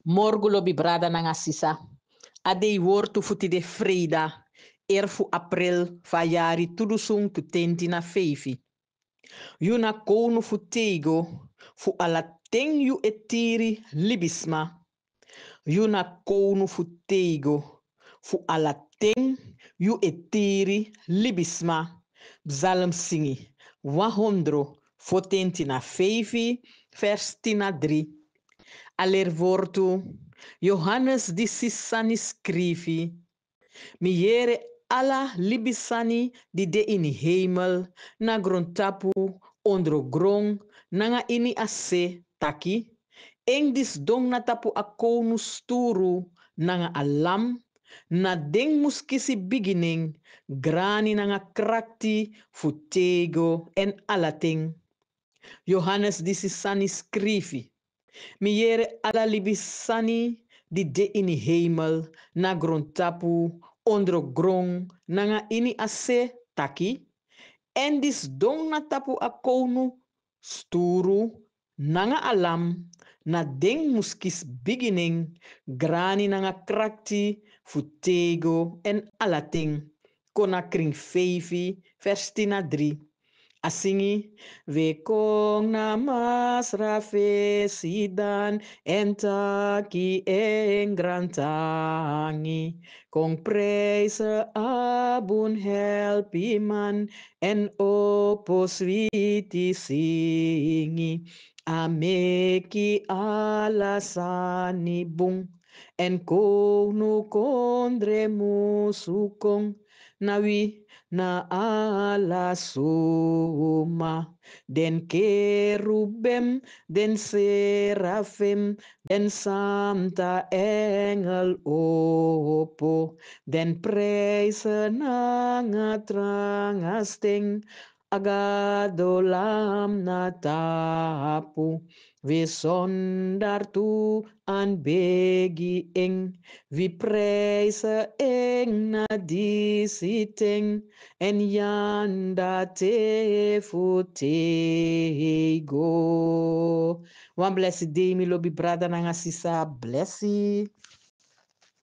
Morgu lobi brada nanga sisa. Adei wortu futi de freida. Erfu april fayari tudusung tu tenti na feifi. Yuna konu futego fu ala ten yu etiri libisma. Yuna konu futego fu ala ten yu etiri libisma. Psalm singi 100 fotenti na feifi vers tina 3. Alervortu Johannes di Sissani scrivi. Miere alla libisani di de in hemel na grontapu ondro grong nanga ini ase taki. En dis dong na tapu akonu sturu nanga alam na deng muskisi beginning grani nanga krakti futego en alating. Johannes di Sissani scrivi. Miere alla libisani di de ini hemel na grontapu ondro grong nanga ini ase taki. En dis dong na tapu akonu sturu nanga alam na deng muskis beginning grani nanga krakti futego en alating kona kring feifi vers 3. Asingi, we kong namas rafe sidan entaki engrantangi. Kong prijzen abun helpi man en oposwiti singi. Ameki alasani bung en konu kondre musukong nawi na ala suma den kerubem den serafim den samta engel opo den prijzen nanga trangasting agadolam natapu we sondar tu an begi eng we prijzen eng na disiting en yanda te futego. One blessed day, mi lobi brada nanga sisa. Blessy.